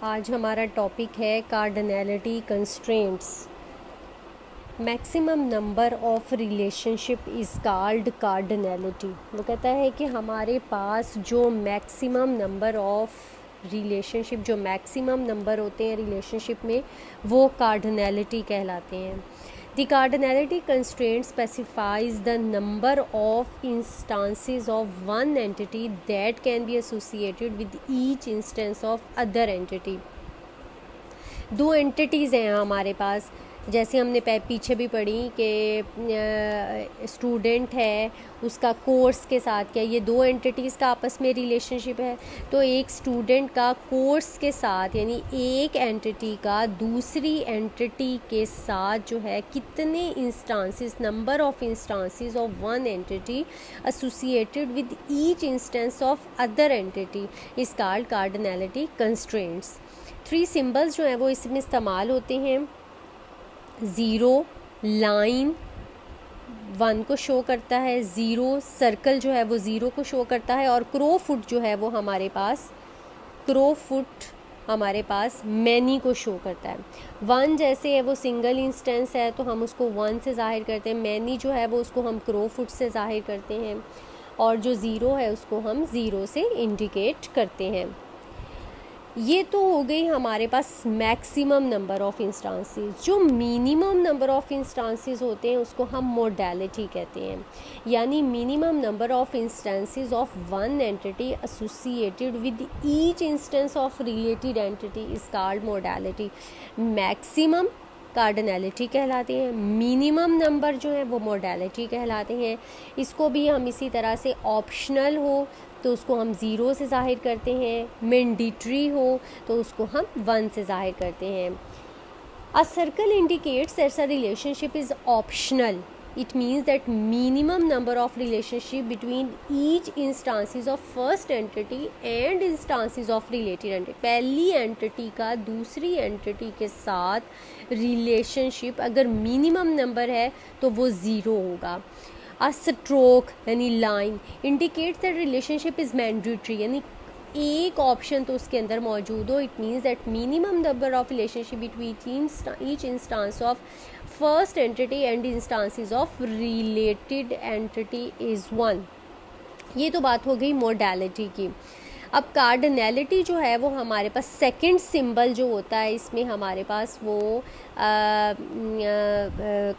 आज हमारा टॉपिक है cardinality constraints. Maximum number of relationship is called cardinality. वो कहता है कि हमारे पास जो मैक्सिमम नंबर ऑफ रिलेशनशिप, जो मैक्सिमम नंबर होते हैं रिलेशनशिप में, वो कार्डिनैलिटी कहलाते हैं। The cardinality constraint specifies the number of instances of one entity that can be associated with each instance of other entity। दो एंटिटीज़ हैं हमारे पास, जैसे हमने पीछे भी पढ़ी कि स्टूडेंट है, उसका कोर्स के साथ क्या, ये दो एंटिटीज़ का आपस में रिलेशनशिप है। तो एक स्टूडेंट का कोर्स के साथ यानी एक एंटिटी का दूसरी एंटिटी के साथ जो है कितने instances, number of instances of one entity associated with each instance of other entity is called cardinality constraints. 3 symbols जो हैं वो इसमें इस्तेमाल होते हैं। ज़ीरो लाइन 1 को शो करता है, ज़ीरो सर्कल जो है वो ज़ीरो को शो करता है, और क्रो फुट जो है वो हमारे पास मैनी को शो करता है। 1 जैसे है वो सिंगल इंस्टेंस है तो हम उसको 1 से ज़ाहिर करते हैं, मैनी जो है वो उसको हम क्रो फुट से ज़ाहिर करते हैं, और जो ज़ीरो है उसको हम ज़ीरो से इंडिकेट करते हैं। ये तो हो गई हमारे पास मैक्सिमम नंबर ऑफ़ इंस्टांसेस। जो मिनिमम नंबर ऑफ़ इंस्टांसेस होते हैं उसको हम मोडालिटी कहते हैं, यानी minimum number of instances of one entity associated with each instance of related entity is called modality. Maximum cardinality कहलाते हैं, मिनिमम नंबर जो है वो मोडालिटी कहलाते हैं। इसको भी हम इसी तरह से ऑप्शनल हो तो उसको हम 0 से ज़ाहिर करते हैं, मैंडेटरी हो तो उसको हम 1 से ज़ाहिर करते हैं। A circle indicates that a relationship is optional. It means that minimum number of relationship between each instances of first entity and instances of related entity। पहली एंटिटी का दूसरी एंटिटी के साथ रिलेशनशिप अगर मिनिमम नंबर है तो वो 0 होगा। A stroke यानी line indicates that relationship is mandatory, यानी एक ऑप्शन तो उसके अंदर मौजूद हो। It means that minimum number of relationship between each instance of first entity and instances of related entity is 1। ये तो बात हो गई मोडालिटी की। अब कार्डिनैलिटी जो है वो हमारे पास सेकंड सिंबल जो होता है इसमें हमारे पास वो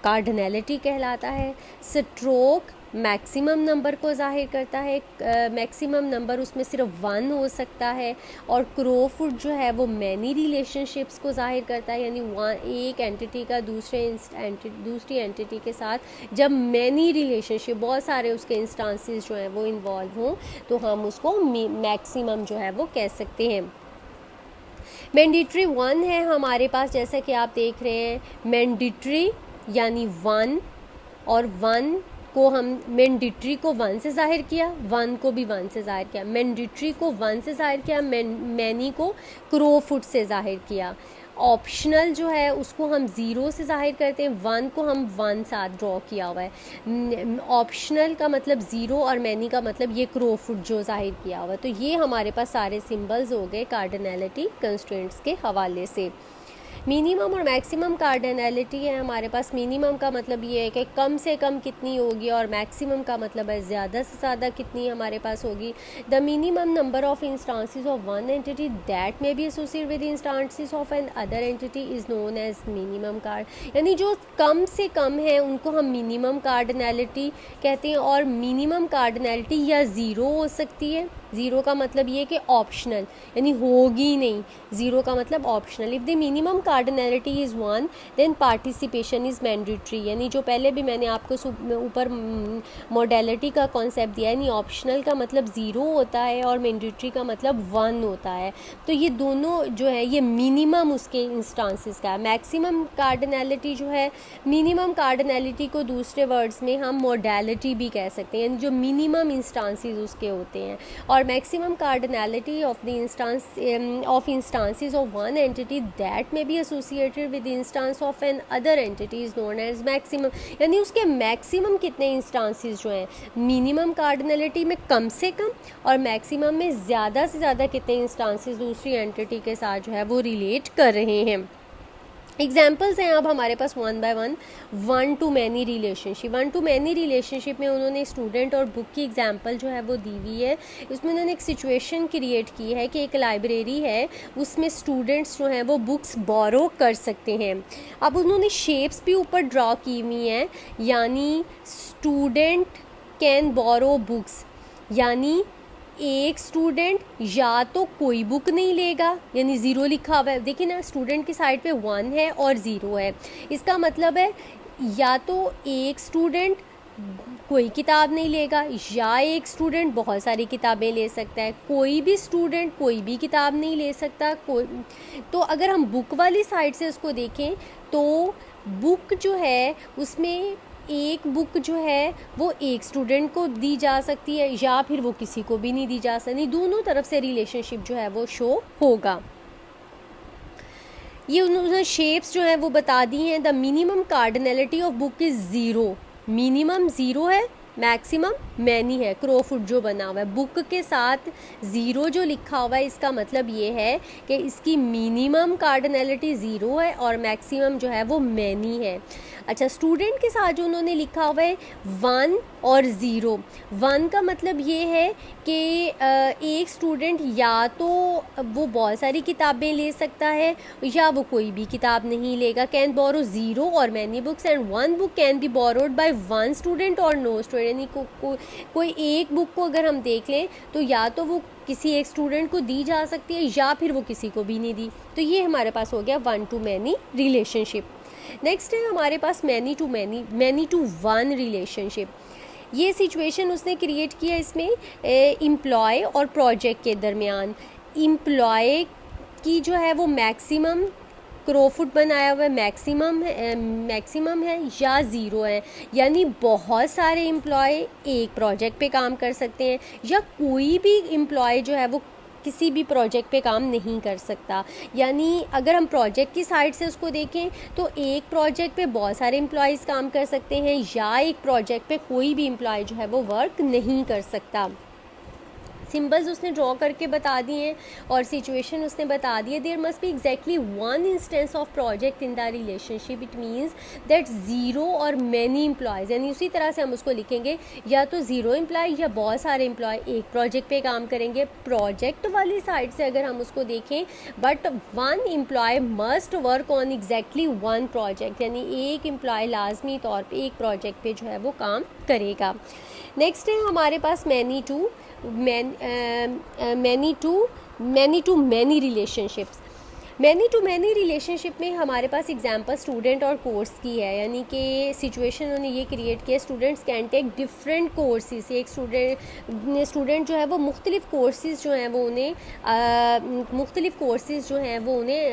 कार्डिनैलिटी कहलाता है। स्ट्रोक मैक्सिमम नंबर को ज़ाहिर करता है, मैक्सिमम नंबर उसमें सिर्फ 1 हो सकता है, और क्रो फुट जो है वो मैनी रिलेशनशिप्स को ज़ाहिर करता है, यानी एक एंटिटी का दूसरी एंटिटी के साथ जब मैनी रिलेशनशिप, बहुत सारे उसके इंस्टांसेस जो हैं वो इन्वॉल्व हों तो हम उसको मैक्सिमम जो है वो कह सकते हैं। मैंडेटरी 1 है हमारे पास, जैसा कि आप देख रहे हैं, मैंडेटरी यानी 1, और 1 को हम मैंडेटरी को 1 से ज़ाहिर किया, 1 को भी 1 से ज़ाहिर किया, मैंडेटरी को 1 से ज़ाहिर किया, मैनी को क्रो फुट से ज़ाहिर किया। ऑप्शनल जो है उसको हम 0 से ज़ाहिर करते हैं, 1 को हम 1 साथ ड्रॉ किया हुआ है। ऑप्शनल का मतलब 0 और मैनी का मतलब ये क्रो फुट जो ज़ाहिर किया हुआ है। तो ये हमारे पास सारे सिंबल्स हो गए कार्डिनैलिटी कंस्ट्रेंट्स के हवाले से। मिनिमम और मैक्सिमम कार्डिनैलिटी है हमारे पास। मिनिमम का मतलब ये है कि कम से कम कितनी होगी, और मैक्सिमम का मतलब है ज़्यादा से ज़्यादा कितनी हमारे पास होगी। The minimum number of instances of one entity that may be associated with instances of another entity is known as minimum card, यानी जो कम से कम है उनको हम मिनिमम कार्डिनैलिटी कहते हैं। और मिनिमम कार्डिनैलिटी या 0 हो सकती है, 0 का मतलब ये कि ऑप्शनल, यानी होगी नहीं, 0 का मतलब optional. If the minimum cardinality is 1 then participation is mandatory, यानी जो पहले भी मैंने आपको ऊपर मोडालिटी का कॉन्सेप्ट दिया, यानी ऑप्शनल का मतलब 0 होता है और मैंडेटरी का मतलब 1 होता है। तो ये दोनों जो है ये मिनिमम उसके इंस्टांसेस का है। मैक्सिमम कार्डिनैलिटी जो है, मिनिमम कार्डिनैलिटी को दूसरे वर्ड्स में हम मोडालिटी भी कह सकते हैं, यानी जो मिनिमम इंस्टांसेस उसके होते हैं। और or maximum cardinality of the instances of one entity that may be associated with the instance of an other entity is known as maximum। यानी उसके मैक्सिमम कितने इंस्टांसेस जो हैं, मिनिमम कार्डिनलिटी में कम से कम और मैक्सिमम में ज़्यादा से ज़्यादा कितने इंस्टांसेस दूसरी एंटिटी के साथ जो है वो रिलेट कर रहे हैं। एग्जाम्पल्स हैं अब हमारे पास one by one to many relationship. One to many relationship में उन्होंने स्टूडेंट और बुक की एग्जाम्पल जो है वो दी हुई है। इसमें उन्होंने एक सिचुएशन क्रिएट की है कि एक लाइब्रेरी है, उसमें स्टूडेंट्स जो हैं वो बुक्स बोरो कर सकते हैं। अब उन्होंने शेप्स भी ऊपर ड्रॉ की हुई हैं, यानी स्टूडेंट कैन बोरो बुक्स, यानी एक स्टूडेंट या तो कोई बुक नहीं लेगा, यानी ज़ीरो लिखा हुआ है, देखिए ना स्टूडेंट की साइड पे 1 है और 0 है। इसका मतलब है या तो एक स्टूडेंट कोई किताब नहीं लेगा या एक स्टूडेंट बहुत सारी किताबें ले सकता है। कोई भी स्टूडेंट कोई भी किताब नहीं ले सकता। तो अगर हम बुक वाली साइड से उसको देखें तो बुक जो है उसमें एक बुक जो है वो एक स्टूडेंट को दी जा सकती है या फिर वो किसी को भी नहीं दी जा सकती। दोनों तरफ से रिलेशनशिप जो है वो शो होगा। ये उन्होंने शेप्स जो है वो बता दी हैं। The minimum cardinality of book is 0, minimum 0 है, मैक्सिमम मैनी है। क्रोफुट जो बना हुआ है बुक के साथ 0 जो लिखा हुआ है, इसका मतलब ये है कि इसकी मिनिमम कार्डिनलिटी 0 है और मैक्सिमम जो है वो मैनी है। अच्छा, स्टूडेंट के साथ जो उन्होंने लिखा हुआ है 1 और 0, 1 का मतलब ये है कि एक स्टूडेंट या तो वो बहुत सारी किताबें ले सकता है या वो कोई भी किताब नहीं लेगा। कैन बोरो 0 और many books and 1 book can be borrowed by 1 student और नो स्टूडेंट। यानी कोई एक बुक को अगर हम देख लें तो या तो वो किसी एक स्टूडेंट को दी जा सकती है या फिर वो किसी को भी नहीं दी। तो ये हमारे पास हो गया 1 टू मैनी रिलेशनशिप। नेक्स्ट है हमारे पास मैनी टू वन रिलेशनशिप। ये सिचुएशन उसने क्रिएट किया इसमें एम्प्लॉय और प्रोजेक्ट के दरमियान। एम्प्लॉय की जो है वो मैक्सिमम क्रोफुट बनाया हुआ है, मैक्सिमम है या 0 है, यानी बहुत सारे एम्प्लॉय एक प्रोजेक्ट पे काम कर सकते हैं या कोई भी एम्प्लॉय जो है वो किसी भी प्रोजेक्ट पे काम नहीं कर सकता। यानी अगर हम प्रोजेक्ट की साइड से उसको देखें तो एक प्रोजेक्ट पे बहुत सारे एम्प्लॉयज़ काम कर सकते हैं या एक प्रोजेक्ट पे कोई भी एम्प्लॉय जो है वो वर्क नहीं कर सकता। सिंबल्स उसने ड्रॉ करके बता दिए हैं और सिचुएशन उसने बता दी है। There must be exactly one instance of project in the relationship. It means that 0 और मैनी एम्प्लॉयज़, यानी उसी तरह से हम उसको लिखेंगे या तो 0 एम्प्लॉय या बहुत सारे एम्प्लॉय एक प्रोजेक्ट पे काम करेंगे। प्रोजेक्ट वाली साइड से अगर हम उसको देखें, but 1 employ must work on exactly 1 project, यानी एक एम्प्लॉय लाजमी तौर पर एक प्रोजेक्ट पे जो है वो काम करेगा। नेक्स्ट है हमारे पास many to many relationships. Many to many relationship में हमारे पास एग्जांपल स्टूडेंट और कोर्स की है, यानी कि सिचुएशन उन्होंने ये क्रिएट किया students can take different courses. एक स्टूडेंट जो है वो मुख्तलिफ कोर्सेज जो हैं वो उन्हें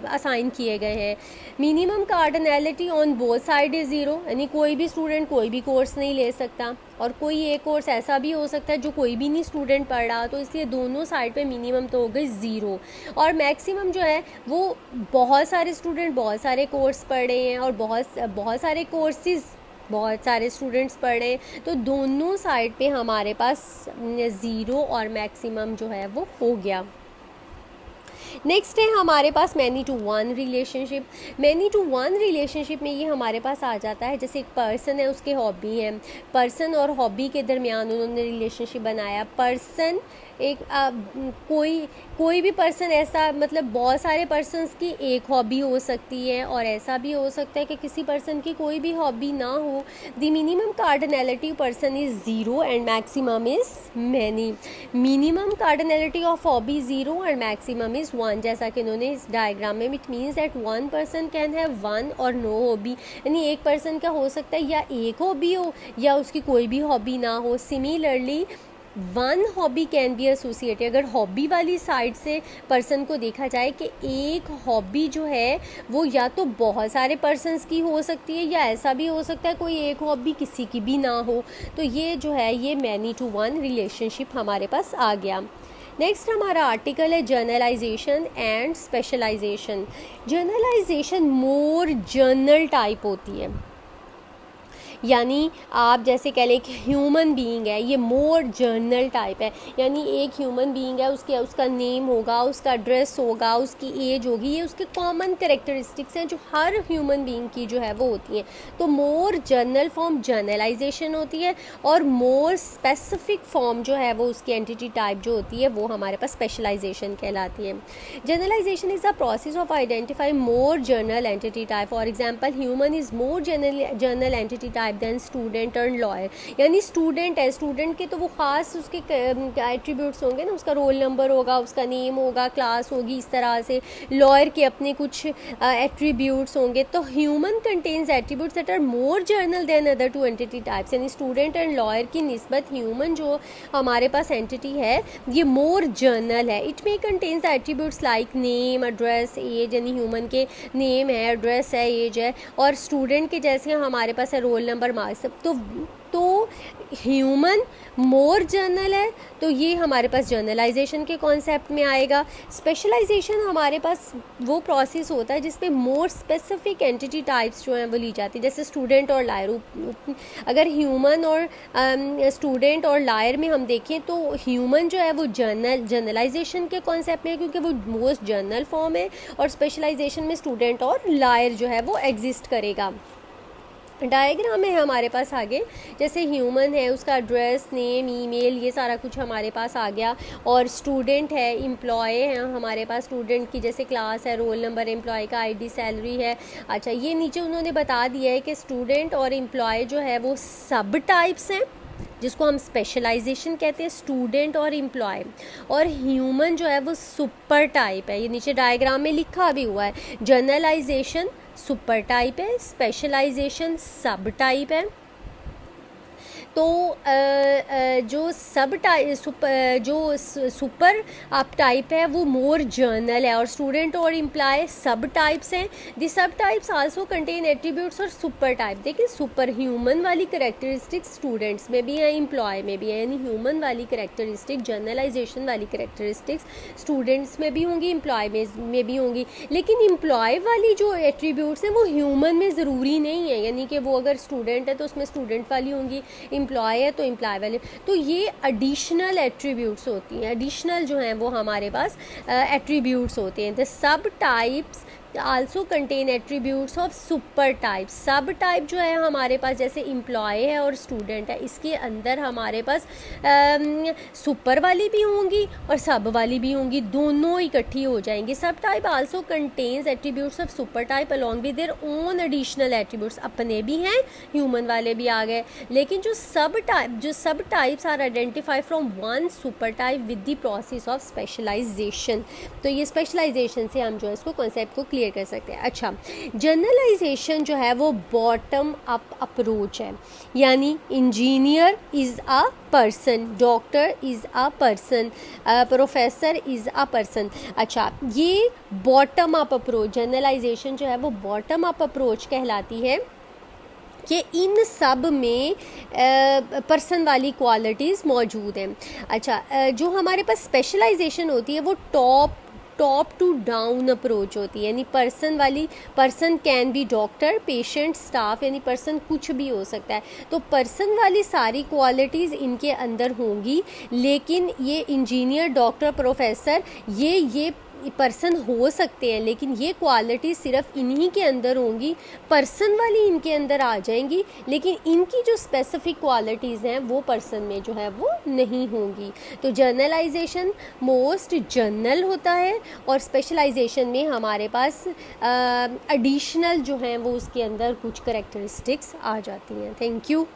असाइन किए गए हैं। Minimum cardinality on both side is 0, यानी कोई भी स्टूडेंट कोई भी कोर्स नहीं ले सकता और कोई एक कोर्स ऐसा भी हो सकता है जो कोई भी नहीं स्टूडेंट पढ़ रहा, तो इसलिए दोनों साइड पे मिनिमम तो हो गई 0। और मैक्सिमम जो है वो बहुत सारे स्टूडेंट बहुत सारे कोर्स पढ़ रहे हैं और बहुत सारे कोर्सेज बहुत सारे स्टूडेंट्स पढ़ रहे हैं, तो दोनों साइड पे हमारे पास 0 और मैक्सिमम जो है वो हो गया। नेक्स्ट है हमारे पास many to one relationship. Many to one relationship में ये हमारे पास आ जाता है जैसे एक पर्सन है, उसके हॉबी है, पर्सन और हॉबी के दरमियान उन्होंने रिलेशनशिप बनाया। पर्सन एक कोई भी पर्सन ऐसा, मतलब बहुत सारे पर्सन्स की एक हॉबी हो सकती है और ऐसा भी हो सकता है कि किसी पर्सन की कोई भी हॉबी ना हो। The minimum cardinality person is 0 and maximum is many. Minimum cardinality of hobby 0 and maximum is 1, जैसा कि इन्होंने इस डायग्राम में। It means that 1 person can have 1 और नो हॉबी, यानी एक पर्सन का हो सकता है या एक हॉबी हो या उसकी कोई भी हॉबी ना हो। Similarly one hobby can be associated, अगर हॉबी वाली साइड से पर्सन को देखा जाए कि एक हॉबी जो है वो या तो बहुत सारे पर्सन्स की हो सकती है या ऐसा भी हो सकता है कोई एक हॉबी किसी की भी ना हो, तो ये जो है ये मैनी टू वन रिलेशनशिप हमारे पास आ गया। नेक्स्ट हमारा आर्टिकल है generalisation and specialisation. Generalisation more general type होती है, यानी आप जैसे कह लें कि ह्यूमन बीइंग है ये मोर जनरल टाइप है, यानी एक ह्यूमन बीइंग है उसका नेम होगा, उसका ड्रेस होगा, उसकी एज होगी, ये उसके कॉमन कैरेक्टरिस्टिक्स हैं जो हर ह्यूमन बीइंग की जो है वो होती हैं। तो मोर जनरल फॉर्म जनरलाइजेशन होती है और मोर स्पेसिफिक फॉर्म जो है वो उसकी एंटिटी टाइप जो होती है वो हमारे पास स्पेशलाइजेशन कहलाती है। Generalisation is the process of identify more general entity type. For example human is more general entity type than student और लॉयर, यानी स्टूडेंट है, स्टूडेंट के तो वो ख़ास उसके एट्रीब्यूट्स होंगे ना, उसका रोल नंबर होगा, उसका नेम होगा, क्लास होगी, इस तरह से। लॉयर के अपने कुछ एट्रीब्यूट्स होंगे। तो human contains attributes that are more general than other two entity types, यानी स्टूडेंट एंड लॉयर की निस्बत ह्यूमन जो हमारे पास एंटिटी है ये मोर जनरल है। It may contains attributes like name, address, age, यानी ह्यूमन के नेम है, एड्रेस है, एज है, और स्टूडेंट के जैसे हमारे पास है रोल नंबर, मार्क्स। तो ह्यूमन मोर जनरल है, तो ये हमारे पास जनरलाइजेशन के कॉन्सेप्ट में आएगा। स्पेशलाइजेशन हमारे पास वो प्रोसेस होता है जिसमें मोर स्पेसिफिक एंटिटी टाइप्स जो हैं वो ली जाती है, जैसे स्टूडेंट और लायर। अगर ह्यूमन और स्टूडेंट और लायर में हम देखें तो ह्यूमन जो है वो जनरलाइजेशन के कॉन्सेप्ट में है क्योंकि वो मोस्ट जनरल फॉर्म है, और स्पेशलाइजेशन में स्टूडेंट और लायर जो है वो एग्जिस्ट करेगा। डायग्राम है हमारे पास आगे, जैसे ह्यूमन है उसका एड्रेस, नेम, ईमेल, ये सारा कुछ हमारे पास आ गया, और स्टूडेंट है, एम्प्लॉय है हमारे पास, स्टूडेंट की जैसे क्लास है, रोल नंबर, एम्प्लॉय का आईडी, सैलरी है। अच्छा, ये नीचे उन्होंने बता दिया है कि स्टूडेंट और एम्प्लॉय जो है वो सब टाइप्स हैं जिसको हम स्पेशलाइजेशन कहते हैं, स्टूडेंट और एम्प्लॉय। और ह्यूमन जो है वो सुपर टाइप है, ये नीचे डायग्राम में लिखा भी हुआ है। जनरलाइजेशन सुपर टाइप है, स्पेशलाइजेशन सब टाइप है। तो जो सब टाइप जो सुपर आप टाइप है वो मोर जनरल है, और स्टूडेंट और एम्प्लॉय सब टाइप्स हैं। दी सब टाइप्स आल्सो कंटेन एट्रीब्यूट्स और सुपर टाइप। देखिए सुपर ह्यूमन वाली करेक्टरिस्टिक्स स्टूडेंट्स में भी है, एम्प्लॉय में भी है, यानी ह्यूमन वाली करेक्टरिस्टिक, जनरलाइजेशन वाली करेक्टरिस्टिक्स स्टूडेंट्स में भी होंगी, एम्प्लॉय में भी होंगी। लेकिन एम्प्लॉय वाली जो एट्रीब्यूट्स हैं वो ह्यूमन में ज़रूरी नहीं है, यानी कि वो अगर स्टूडेंट है तो उसमें स्टूडेंट वाली होंगी, एम्प्लॉय है तो एम्प्लॉय वाले। तो ये एडिशनल एट्रीब्यूट्स होती हैं, एडिशनल जो हैं वो हमारे पास एट्रीब्यूट्स होते हैं। The sub types also contain attributes of super type. सब टाइप जो है हमारे पास जैसे एम्प्लॉय है और स्टूडेंट है, इसके अंदर हमारे पास सुपर वाली भी होंगी और सब वाली भी होंगी, दोनों इकट्ठी हो जाएंगी। सब type also contains attributes of super type along with their own additional attributes. अपने भी हैं, ह्यूमन वाले भी आ गए, लेकिन जो सब types are identify from one super type with the process of specialization. तो ये स्पेशलाइजेशन से हम जो है इसको कॉन्सेप्ट को क्लियर कर सकते हैं। अच्छा, जनरलाइजेशन जो है वो बॉटम अप अप्रोच है, यानी engineer is a person, doctor is a person, professor is a person. अच्छा, ये बॉटम अप अप्रोच, जनरलाइजेशन जो है वो बॉटम अप अप्रोच कहलाती है कि इन सब में पर्सन वाली क्वालिटीज़ मौजूद हैं। अच्छा, जो हमारे पास स्पेशलाइजेशन होती है वो टॉप टू डाउन अप्रोच होती है, यानी person can be doctor, patient, staff, यानी पर्सन कुछ भी हो सकता है। तो पर्सन वाली सारी क्वालिटीज़ इनके अंदर होंगी, लेकिन ये इंजीनियर, डॉक्टर, प्रोफेसर ये पर्सन हो सकते हैं, लेकिन ये क्वालिटी सिर्फ इन्हीं के अंदर होंगी, पर्सन वाली इनके अंदर आ जाएंगी, लेकिन इनकी जो स्पेसिफिक क्वालिटीज़ हैं वो पर्सन में जो है वो नहीं होंगी। तो जनरलाइजेशन मोस्ट जनरल होता है और स्पेशलाइजेशन में हमारे पास एडिशनल जो हैं वो उसके अंदर कुछ करेक्टरिस्टिक्स आ जाती हैं। Thank you.